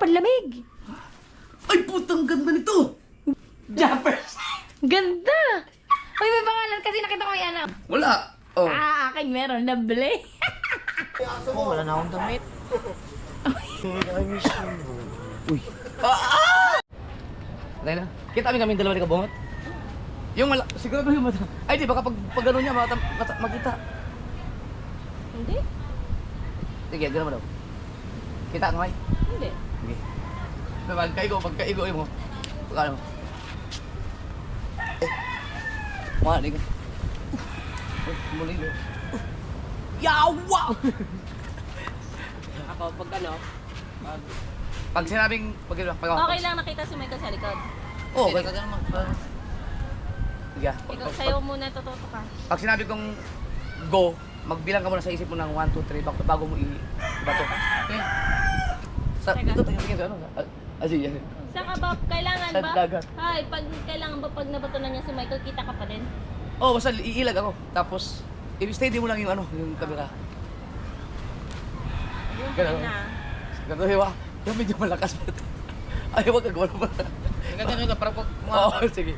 Panlamig. Ay, putang ganda nito! Jumpers! Ganda! Uy, may pangalan kasi nakita ko yan. Wala! Oh. Akin meron. Nabili. Wala na akong damit. Uy. Dahil na. Kita kami dalawa ni Kabungot. Yung siguro yung mata. Ay, di baka pag gano'n niya makita. Hindi. Sige, gano'n mo daw. Kita ang may? Hindi. Sige. Pagkaigo mo. Pagkano mo? Mahali ka. Muli mo. Yawa! Ako, pag ano, Pag sinabing, Okay lang nakita si Michael sa likod. Oo, okay ka naman. Sige. Ikaw sa'yo muna tututo ka. Pag sinabi kong go, magbilang ka muna sa isip mo ng 1, 2, 3 bago mo i-bato. Okay? Dito tayo sa ano? Sige. Saan ka ba? Kailangan Sa ba? dagat. Ay, kailangan ba pag nabato na niya si Michael, kita ka pa din? Oo, basta iilag ako. Tapos, i-steady mo lang yung ano, yung camera. Ganun. Na. Ganun, diba? Yung medyo malakas pa ito. Ay, wag ka gawin mo. ganyan ka, para pag Oo, sige.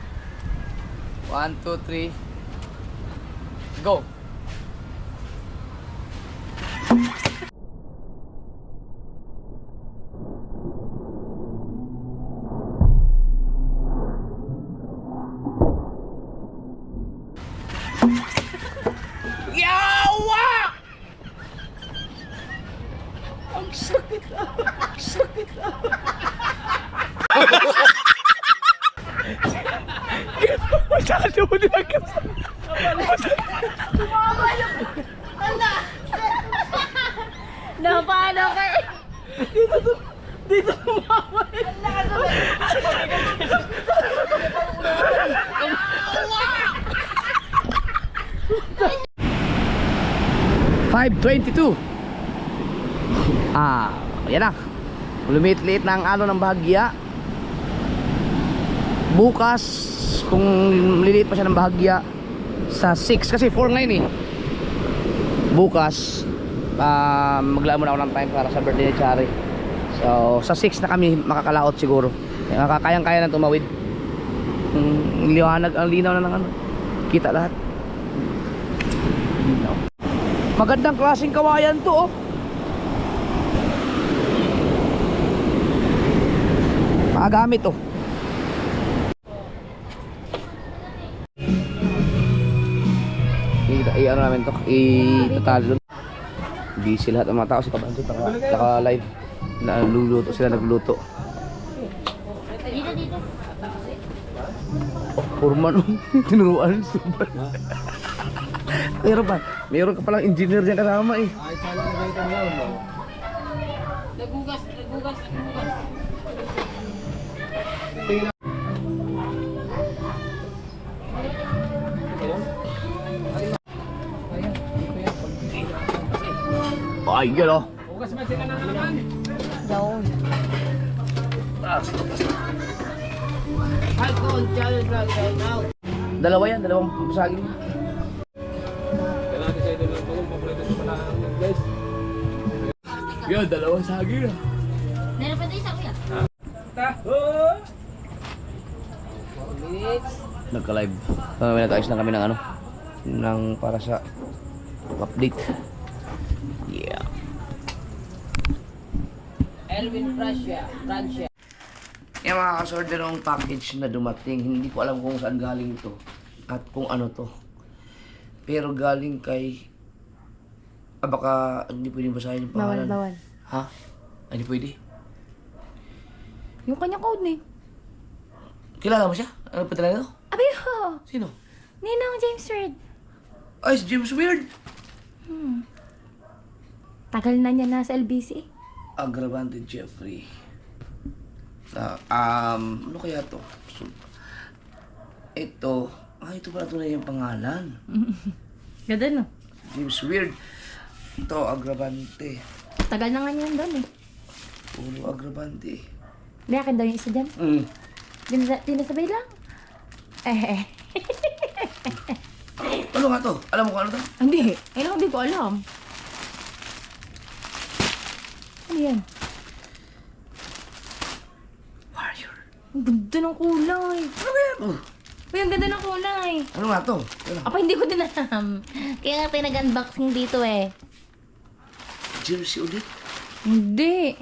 1, 2, 3. Go! Yawa! Ang sakit ah! Ang sakit ah! Masyado mo nilagas. Napano ka eh? Dito tumama. 5:22. Yan na. Lumit-liit na ang ano ng bahagya. Bukas, kung liliit pa siya ng bahagya, sa 6, kasi 4 ngayon eh. Bukas, maglaan muna ako ng time para sa birthday ni Chari. So, sa 6 na kami makakalaot siguro. Kayang-kaya na tumawid. Liwanag, ang linaw na ng ano. Kita lahat. Magandang klaseng kawayan to oh. Makagamit oh. I-ano namin to, i-tatalo doon. Busy lahat ng mga tao, si Kabanto naka-live. Nagluluto sila, nagluto. Dito. Purman oh, tinuruan super. Meron ka palang engineer dyan kasama eh. ay, saan na ganito mo yun, no? Nagugas. Ay, yan oh. Bukas man sila na naman. Down. Dalawa yan, dalawang saging. Kailangan natin sa ito ng tulong, paborito sa panahon, guys. Yan, dalawang saging ah. Meron pa tayo sa kuya. Nagka-live. May nag-ayos na kami ng ano, ng para sa update. Yeah. Elvin Francia. Yung mga kasorder ng package na dumating, hindi ko alam kung saan galing ito at kung ano to. Pero galing kay... baka hindi pwedeng basahin yung pangalan. Bawal. Ha? Hindi pwede. Yung kanyang code ni. Kilala mo siya? Ano pa talaga ito? Abi ho! Sino? Ninong James Reid. Ay, si James Weird! Tagal na niya nasa LBC. Agravante Jeffrey. Ano kaya to? Ito pala tunay yung pangalan. Ganda no? James Weird. Ito, Agravante. Tagal na nga niyan doon eh. Puro Agravante. Hindi akin daw yung isa dyan. Dinasabay lang. Ano nga to? Alam mo kung ano to? Hindi ko alam. Ano yan? Ang ganda ng kulay. Ano kaya to? Uy, ang ganda ng kulay. Ano nga to? Ano? Apa, hindi ko din alam. Kaya nga tayo nag-unboxing dito eh. Jersey ulit? Hindi.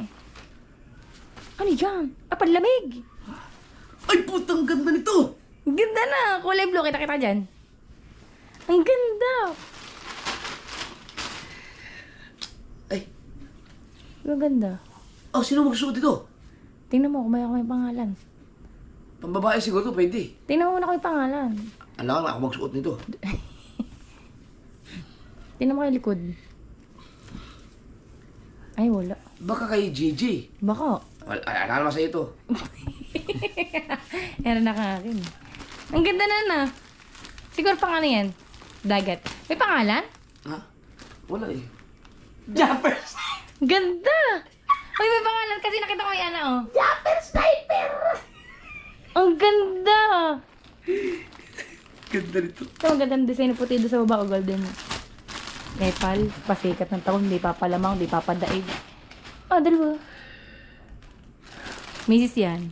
Ano yan? Ah, panlamig. Ay, putang ganda nito! Ang ganda na. Kulay blue. Kita-kita dyan. Ang ganda. Ay, Ang ganda. oh, sino magsuot ito? Tingnan mo kung may pangalan. Pambabae siguro to, pwede. Tingnan mo na yung pangalan. Alam nga ako magsuot nito. Tingnan mo kayo likod. Ay, wala. Baka kay JJ. Baka. Ay, alam naman sa'yo ito. Meron na ka akin. Ang ganda na. Siguro pang ano yan? Dagat. May pangalan? Ha? Wala eh. Jumpers! Ganda! Uy, may pangalan kasi nakita ko yan, oh. Japper Sniper! Ang ganda! Ganda nito. Ito, ang ganda ng design puti doon sa baba ko, golden. Nepal, pasikat ng taon, hindi papalamang, hindi papadaig. Ah, dalawa. Misis yan.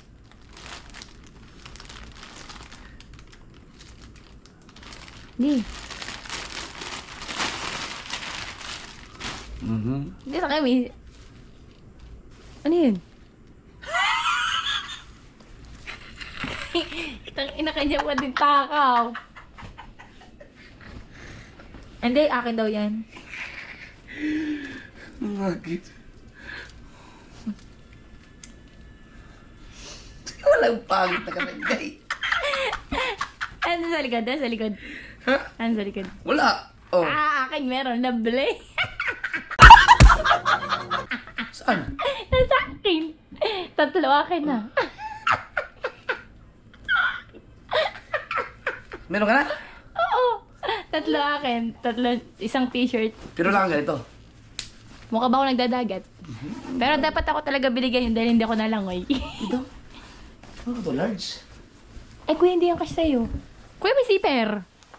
Hindi. Hindi na kayo, misis. Ano yun? Itang ina kanya pa din takaw. Hindi, akin daw yan. Bakit? Walang pangit na kanagay. Ano sa likod? Ano sa likod? Ha? Ano sa likod? Wala. Oh, Ah, akin meron. Nabili. saan? Nasa akin. Tatlo akin na. Meron ka na? Oo. Tatlo akin. Tatlo, isang t-shirt. Pero lang ganito. Mukha ba ako nagdadagat? Pero dapat ako talaga binigyan yun dahil hindi ako nalangoy. Ito? Ano ka to, large? Ay, kuya, hindi yan kasi sa'yo. Kuya, may zipper.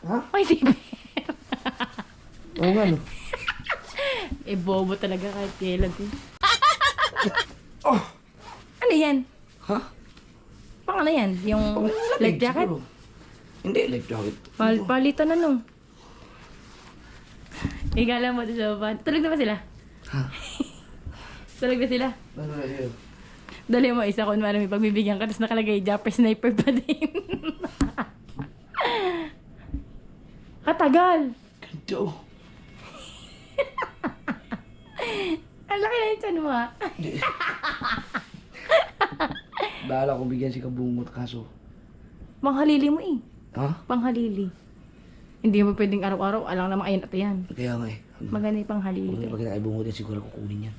Ha? May zipper. Oo nga, no? Eh, bobo talaga kahit kailan eh. Oh! Ano yan? Ha? Pang ano yan? Yung life jacket? Siguro. Hindi, life jacket. Palitan na no. Igala mo doon sa baba. Tulog na ba sila? Ha? Tulog na sila? Ano na yun? Dali mo isa kung may pagbibigyan ka tapos nakalagay Japper Sniper pa din. Katagal! Ganito. Oh. Ang laki na yung tiyan mo ha. Bahala kong bigyan si Kabungot kaso. Panghalili mo eh. Ha? Panghalili. Hindi mo pwedeng araw-araw. Alang naman ayun at yan. Kaya nga eh. Maganda yung panghalili. Kung pagkita kay Bungot yan, siguro kukunin yan.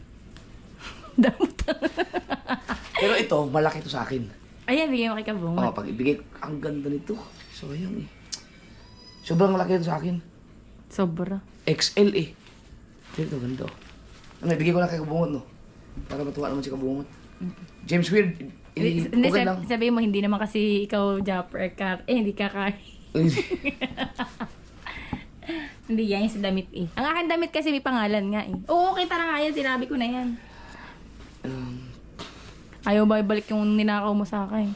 Damot. Pero ito, malaki to sa akin. Ayan, bigyan mo kay Kabungot. Oh, pag ibigay, ang ganda nito. Sayang eh. Sobrang laki ito sa akin. Sobra. XL eh. Ito, ganda oh. Ano, ibigay ko lang kay Kabungot, no? Para matuwa naman si Kabungot. James Weird, Hindi, bukod lang. sabihin mo, hindi naman kasi ikaw Japper car. Eh, hindi ka car. Hindi yan yung sa damit eh. Ang akin damit kasi may pangalan nga eh. Oo, kita na nga yan. Sinabi ko na yan. Ayaw ba ibalik yung ninakaw mo sa akin?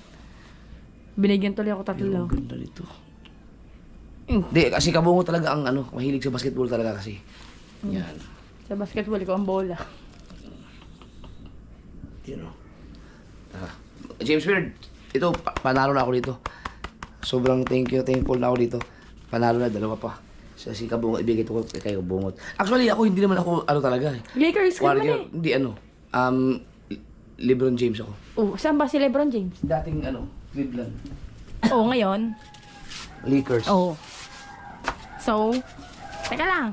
Binigyan tuloy ako tatlo. Ang ganda nito. Hindi, kasi Kabungot talaga ang ano, mahilig sa basketball talaga kasi. Yan. Sa basketball, ikaw ang bola. Yun o. James Weird, ito, panalo na ako dito. Sobrang thankful na ako dito. Panalo na, dalawa pa. Si Kabungot, ibigay ito ko kay Kabungot. Actually, ako hindi naman ako, ano talaga eh. Lakers ka naman eh. Hindi ano, LeBron James ako. Oh, saan ba si LeBron James? Dating ano, Cleveland. Oo, ngayon. Lakers. Oo. So, teka lang.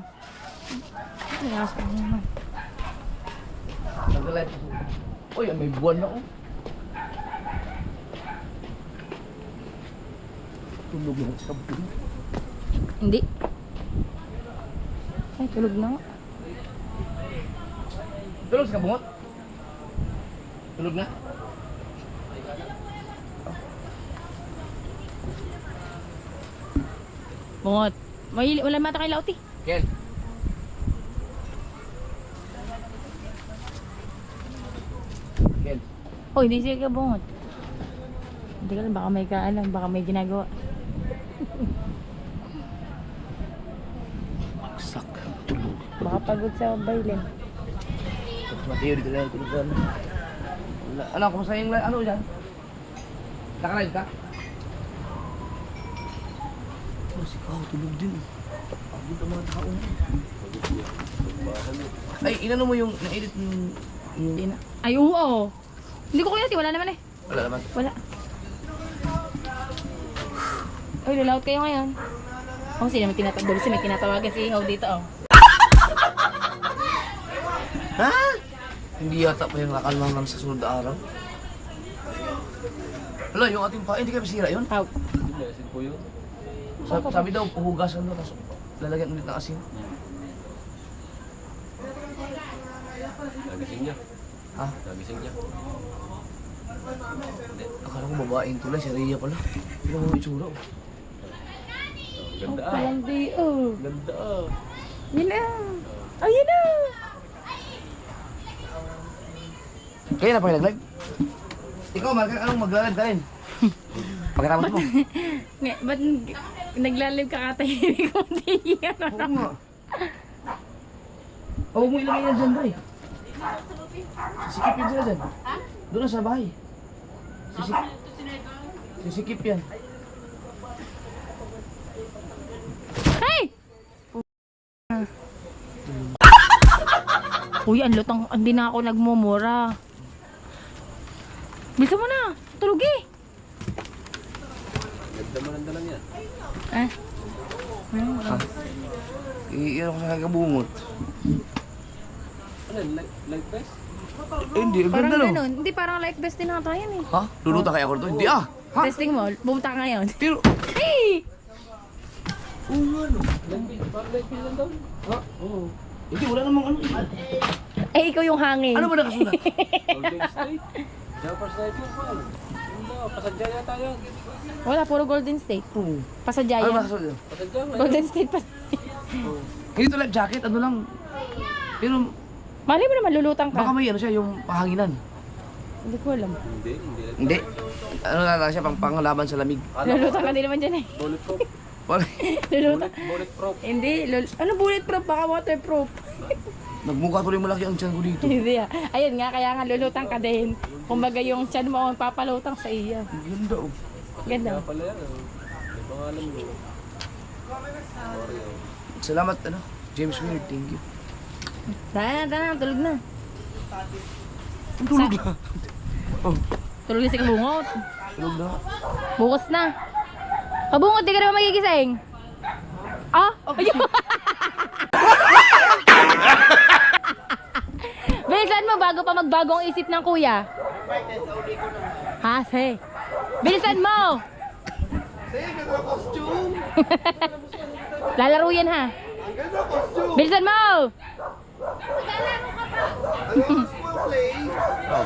Ay, aso naman. Nag-live ako. Uy, may buwan na oh. Tulog lang sa buwan. Hindi. Ay, tulog na nga. Tulog sa Kabungot? Tulog na? Bungot. Wala mata kay Lauti. Kel. Kel. Oh, hindi siya kabungot. Hindi ka lang, baka may kaalam, baka may ginagawa. Sak. Tulog. Baka pagod sa violin. Matiyo dito lang tulugan. Ano, kumusta yung ano dyan? Nakalive ka? Oh, si Kao, tulog din. Pagod ang mga tao. Ay, inano mo yung na-edit yung... Hindi na. Ay, oo. Hindi ko kuya, wala naman eh. Wala naman. Wala. Uy, lalaot kayo ngayon. Oh, sino may tinatawag? May tinatawagan si Ihaw dito, oh. Ha? Hindi yata pa yung nakalmang lang sa sunod na araw. Wala, yung ating pa, hindi kayo masira yun. How? Hindi, asin po yun. Sabi daw, puhugasan daw, tapos lalagyan ulit ng asin. Nagising niya. Ha? Nagising niya. Akala ko babaeng tulay, si Rhea pala. Hindi mo yung itsura, oh. Ganda ah. Parang di, oh. Ganda ah. Yun na. Oh, yun na. Kaya na pa nag-live? Ikaw, Mark, anong mag-live ka rin? Pagkatapos mo? Nga, ba't naglalib ka katahimik mo? Hindi yan. Oo nga. Huwag mo ilagay yan dyan, Bray. Sisikipin sila dyan. Doon na sa bahay. Sisikip yan. Hey! Uy, ang lutang, hindi na ako nagmumura. Bisa mo na, tulog eh. Ganda mo lang dalang yan. Ah? Ha? Iyan ako sa kagabungot. Ano, like best? Hindi, ang Parang ganda no. ganun. Hindi, parang like best din nata yan eh. Ha? Luluta kaya ako dito? Hindi ah! Ha? Testing mo, bumunta ka ngayon. Pero, Hey! oo nga no. Parang like best lang daw. Ha? Oo. Hindi, wala namang ano. Eh, ikaw yung hangin. Ano ba nakasulat? Golden State. Jumpers na ito pa. Ganda, pasadya yata yan. Wala, puro Golden State. Oo. Pasadya Ano ba yan. nakasulat? Pasadya nga. Golden State pa. Hindi to life jacket, ano lang. Pero, Mali mo naman, lulutang baka ka. may ano siya, yung pahanginan. Hindi ko alam. Hindi. Hindi. Ano lang siya, pang panglaban sa lamig. Lulutang ka din naman dyan eh. Bulletproof. Lulutang. Bulletproof. Hindi, ano bulletproof? Baka waterproof. Nagmukha tuloy malaki ang tiyan ko dito. Hindi ah. Ayun nga, kaya nga lulutang ka din. Kumbaga yung tiyan mo ang papalutang sa iyo. Ang ganda oh. Ganda. Kaya pala yan. May pangalan mo. Oreo. Salamat ano, James Weir, thank you. Tara, tulog na. Ang tulog na. Oh, Tulog na si Kabungot. tulog na. Bukas na. Kabungot, di ka naman magigising. Ah? Ayun. Bilisan mo bago pa magbago ang isip ng kuya. Ha, say. Bilisan mo. Say, ganda costume. Lalaro yan ha. Ang ganda costume. Bilisan mo. Ano small play? Oh.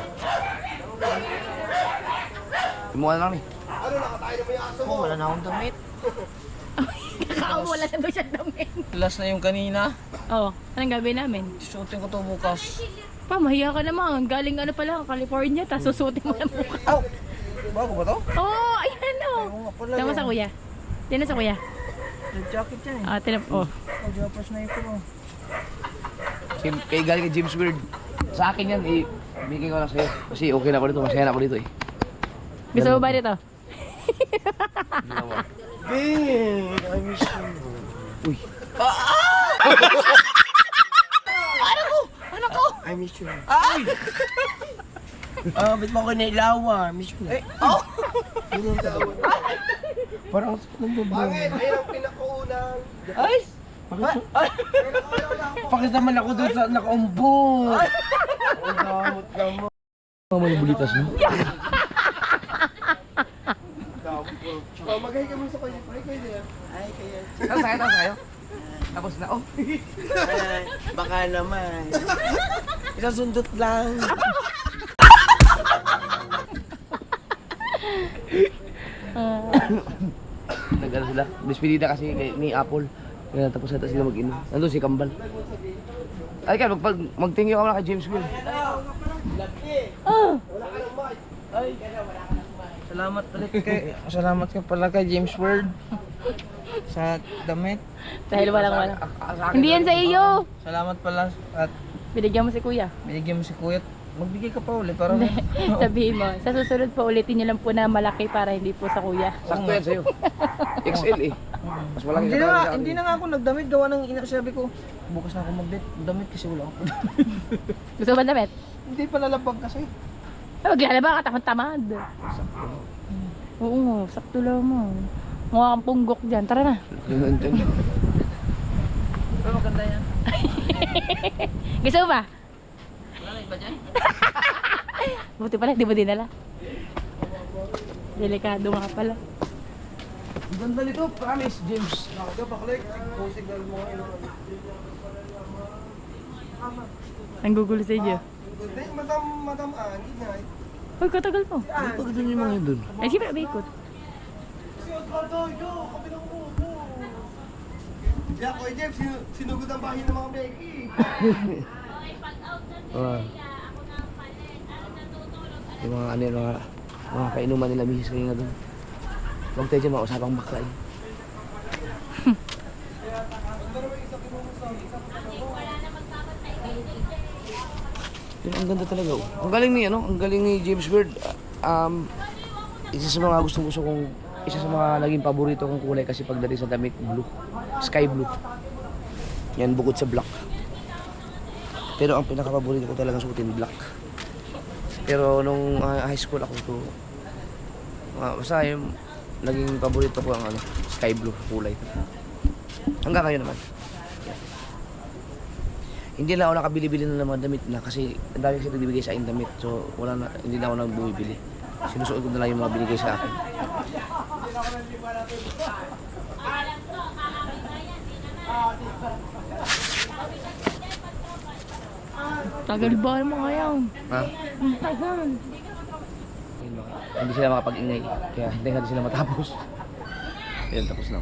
Kumuha na lang eh. Ano, nakatayo na ba yung aso mo? Wala na akong damit. Wala na daw siya damit. Last na yung kanina. Oh, anong gagawin namin? Susutin ko to bukas. Pa, mahiya ka naman. Galing ano pala, California, tapos susutin mo na bukas. Aw! Bago ba to? Oh, ayan oh. Tama sa kuya. Yan na sa kuya. Jacket yan Ah, tinap, oh. Oh, Japas na ito oh. Kay galing kay James Weird. Sa akin yan, bigay ko lang sa'yo. Kasi okay na ako dito, masaya na ako dito eh. Gusto mo ba dito? Babe, I miss you. Uy. Ano ko? I miss you. Ay! Ba't mo ako nailawa? Miss mo. Eh, oh! Parang nang bubong. Bakit? Ayun ang pinakaunang. Ay! Pakit naman ako doon sa nakaumbong. Ang damot naman. Ano yung bulitas mo? Magay ka mo sa kanya. Ay, kaya. Ay, kaya. Tapos tayo. Tapos na, oh. Ay, baka naman. Isang sundot lang. Nag-ano sila? Despedida kasi ni Apple. Kaya tapos ata sila mag-inom. Nandun si Kambal. Ay ka, mag-thank you ka muna kay James Will. Oh, Ay, Salamat ka pala kay James Ward sa damit. Dahil walang. Hindi yan sa iyo. Salamat pala at Binigyan mo si kuya. binigyan mo si Kuya. Magbigay ka pa uli para Sabihin mo, sa susunod po ulitin niyo lang po na malaki para hindi po sa kuya. Sakto yan sa'yo. XL eh. Mas malaki Hindi sa na, sa akin. hindi na nga ako nagdamit gawa ng sabi ko. Bukas na ako magdamit kasi wala ako. Gusto mo ba damit? Hindi pa lalabag kasi. Ay, maglalaba ka, tamad. Oo, sakto lang mo. Mukha kang punggok dyan. Tara na. Pero maganda yan. Gusto mo ba? Buti pala, di mo dinala. Delikado nga pala. Ang ganda nito, promise, James. Ang gugulo sa inyo. Madam, hindi na. Uy, katagal mo. Ano pa ganda yung mga yun dun? Ay, siyempre, may ikot. Si Osvaldo, yo, kami ng upo. Yeah, Kuya Jeff, sinugod ang bahay ng mga Becky. Yung mga ano yun, mga kainuman nila mihis kayo nga dun. Huwag tayo dyan, mga usapang bakla eh. Yun, ang ganda talaga. Oh. Ang galing ni, ano? Ang galing ni James Bird. Isa sa mga gustong-gusto kong, isa sa mga naging paborito kong kulay kasi pagdating sa damit, blue. Sky blue. Yan, bukod sa black. Pero ang pinaka-paborito ko talagang suotin, black. Pero nung high school ako to, basta yung naging paborito ko ang ano, sky blue kulay. Hanggang ngayon naman. Hindi na ako nakabili-bili na ng mga damit na kasi ang dami kasi nagbibigay sa akin damit. So wala na, hindi na ako nang bumibili. Sinusuot ko na lang yung mga binigay sa akin. Tagal ba mo ngayon? Ha? Ang tagal. Hindi sila makapag-ingay. Kaya hindi natin sila matapos. Ayun, tapos na.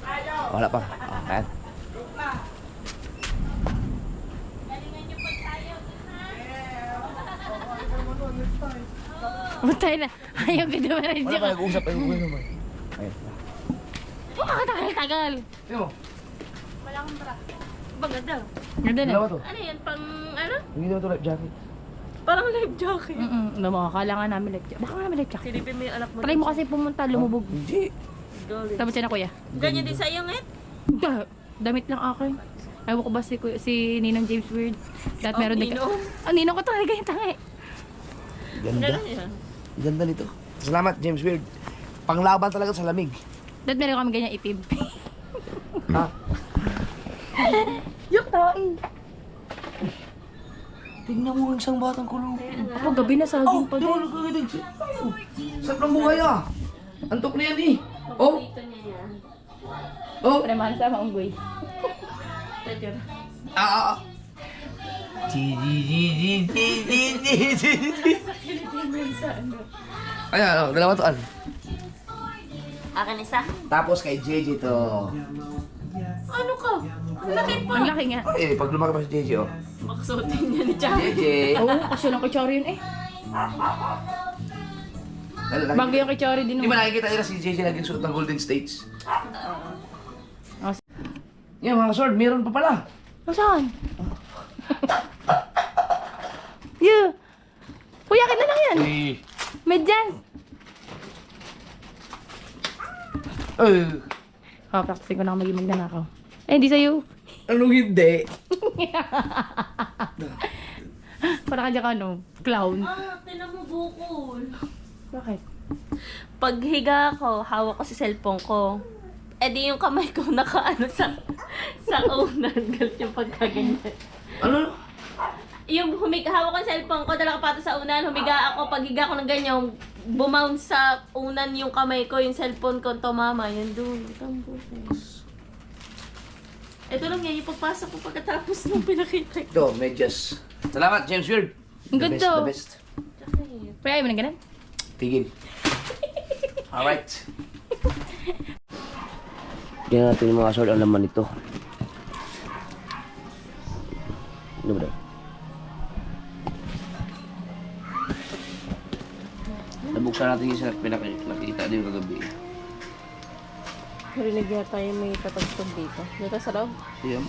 Ayaw. Wala pa. Ayan. Butay na. Ayaw ka naman rin Wala siya. pa nag-uusap. Ayun, ayun naman. Ayun. Tagal-tagal. Ayun mo. Maganda. Ganda na. Dalawa to. Ano yan? Pang ano? Hindi naman to life jacket. Parang life jacket. Alam mo, akala nga namin life jacket. Baka nga namin life jacket. Silipin mo yung anak mo. Try mo kasi pumunta, lumubog. Hindi. Galing. Tapos siya na kuya. Ganyan din sa'yo, Nget? Damit lang akin. Ewan ko ba si Ninong James Weird. Dahil meron din Ninong? Ninong ko talaga yung tangi. Ganda. Ganun yan. Ganda nito. Salamat, James Weird. Panglaban talaga sa lamig. Dahil meron kami ganyan itim. Ha? Yok, tawain. Tingnan mo ang isang batang kulong. Ako, gabi na saging pa Di din. mo nagkakadag siya. Sarap ng buhay ah. Antok na yan eh. Oh. Dito niya yan. Oh. Premahan sa maunggoy. Ah. Ayan, dalawa to. Akin isa. Tapos kay JJ to. Ano ka? Laki pa. Ang laki nga. Eh, pag lumaki pa si JJ, oh. Makasuotin niya ni Chang. JJ. Oo, kasi lang kay Chori yun eh. Bago yung kay Chori din. Di ba nakikita nila si JJ naging suot ng Golden States? Oh, Yan mga sword, meron pa pala. saan? Yeah. Kuya, akin na lang yan. Medyas. Practicing ko na ako maging magnanakaw. Eh, hindi sa'yo. Anong hindi? Para ka dyan ka, ano, clown. Tinan mo bukol. Bakit? Pag higa ako, hawak ko si cellphone ko. Eh di yung kamay ko nakaano sa unan. Galit yung pagkaganyan. Ano? Yung hawak ko yung cellphone ko, dala ko pa sa unan, humiga ako, pag higa ko ng ganyan, bumounce sa unan yung kamay ko, yung cellphone ko, tumama, yan doon. Ito lang yan, yung pagpasok ko pagkatapos nung pinakita ko. Ito, medyas. Salamat, James Weird. Ang ganda. The best. Kaya ayaw mo na ganun? Tigil. Alright. Tingnan natin yung mga sword ang laman nito. Ano ba daw? Nabuksan natin yung isa nakikita din yung kagabi. Narinig yata yung may tatagtog dito. Dito sa loob. Ayan.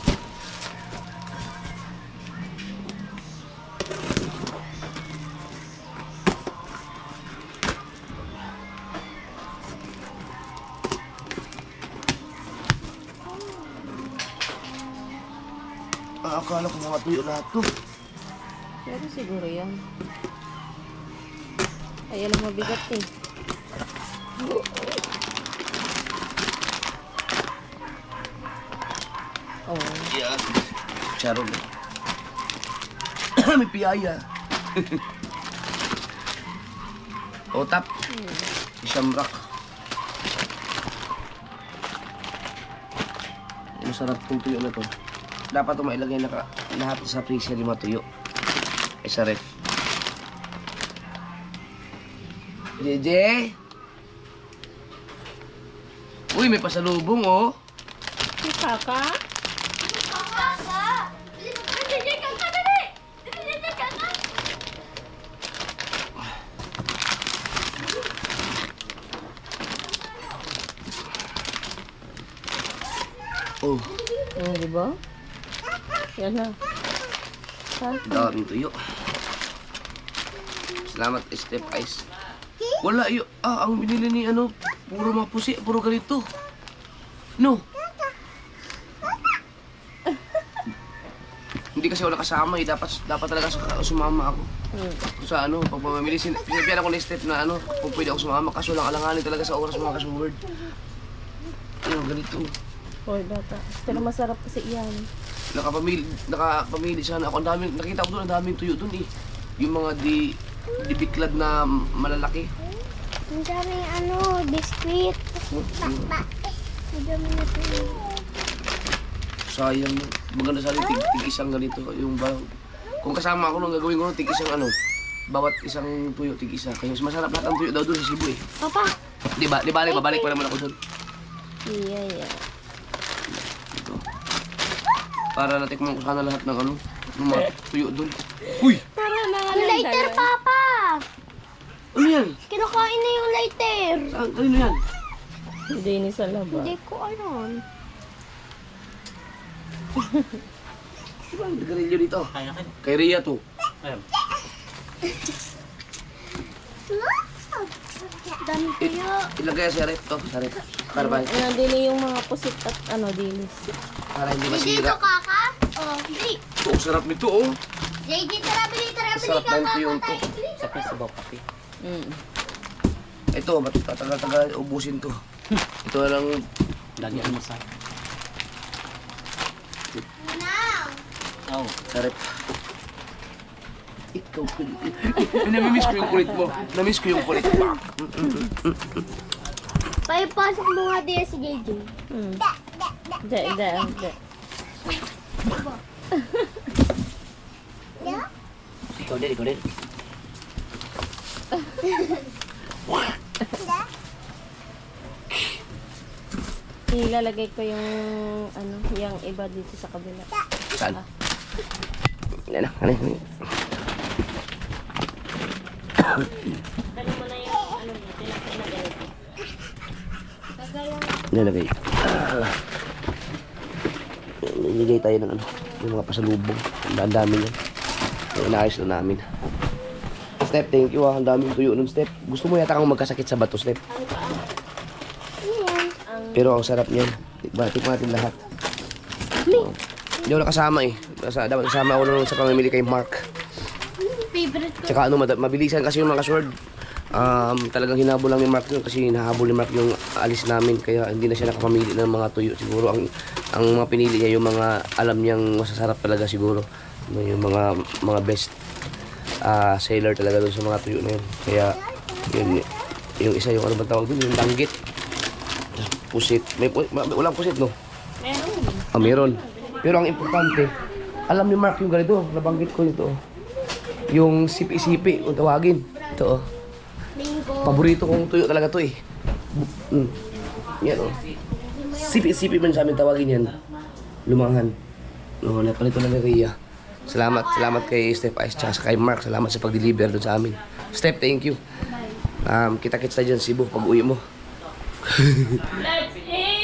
Akala ko mga tuyo lahat to. Pero siguro yan. Ay, alam mabigat eh. Oh. Yan. Charot. May piyaya. Otap. Shamrock. Masarap tong tuyo na to. Dapat ito mailagay na lahat sa freezer yung matuyo. Ay sa ref. Jeje! Uy, may pasalubong oh. May kaka? Oh, Di ba? Yan na. daming tuyo. Salamat, Step Ice. Wala yun. Ang binili ni ano, puro mapusi, puro ganito. No. Hindi kasi wala kasama eh. Dapat talaga sumama ako. Sa ano, pag mamamili, sinabihan ako ni Step na ano, kung pwede ako sumama. Kaso lang alanganin talaga sa oras mga kasuward. Ano, ganito. Hoy, bata. Pero masarap kasi yan. Nakapamili sana ako. Ang daming, nakita ko doon, ang daming tuyo doon eh. Yung mga dibiklad na malalaki. Ang daming biskuit. Ang dami na tuyo. Sayang. Maganda sana yung tig-isang ganito. Yung kung kasama ako nung gagawin ko, tig-isang bawat isang tuyo, tig-isa. Kaya mas masarap lahat ang tuyo daw doon sa Cebu eh. Papa. Di ba? Babalik pa naman ako doon. Yeah. Ito. Para natikman ko sana lahat ng ng mga tuyo doon. Uy! Para mga Yung lighter, Papa. Ano yan? Kinukain na yung lighter. Saan? Kanino yan? Hindi ni sa laba. Hindi ko alam. Di ba ang garilyo dito? Kay Rhea to. Dami tuyo. Ilagay sa ref to. Sa ref. Para ba? Dili yung mga pusit at dilis. Para hindi Hindi dito, masira. Kaka. Oh, hindi. Oh, sarap nito oh. JJ, tara, bili Sarap ka, ng tuyong to. Ito, tagal-tagal ubusin to. Ito na lang. Lagyan mo sa... Now. Sa ref. Ikaw kulit. Namimiss ko yung kulit mo. Namiss ko yung kulit mo. Paipasok mo nga din si JJ. Hindi. Ikaw din. Ilalagay ko yung yung iba dito sa kabila. Saan? Yan na. Ano? Dali mo na yung Nilagay. Nilagay tayo ng yung mga pasalubong. Ang dami yan. Inaayos na namin. Step, thank you ah. Ang daming tuyo nun, Step. Gusto mo yata kang magkasakit sa bato, Step. Pero ang sarap niyan. Tikman natin lahat. Hindi ako nakasama eh. Dapat kasama ako nung sa pamimili kay Mark. Favorite ko. Tsaka mabilisan kasi yung mga sword. Talagang hinabol lang ni Mark yun kasi hinahabol ni Mark yung alis namin. Kaya hindi na siya nakapamili ng mga tuyo. Siguro ang mga pinili niya yung mga alam niyang masasarap talaga siguro. Yung mga best seller talaga doon sa mga tuyo na yun. Kaya yung isa yung ano ba tawag doon? Yung danggit. Pusit. Walang pusit, no? Meron. Meron. Pero ang importante, alam ni Mark yung ganito. Nabanggit ko ito. Yung sipi-sipi, kung tawagin. Ito, Bingo. paborito kong tuyo talaga to eh. Yan, oh. Sipi-sipi man sa amin tawagin yan. Lumahan. No, napalito na ni Rhea. Salamat kay Step Ice tsaka kay Mark. Salamat sa pag-deliver doon sa amin. Step, thank you. Kita-kits tayo dyan, Cebu, pag uwi mo. Let's eat!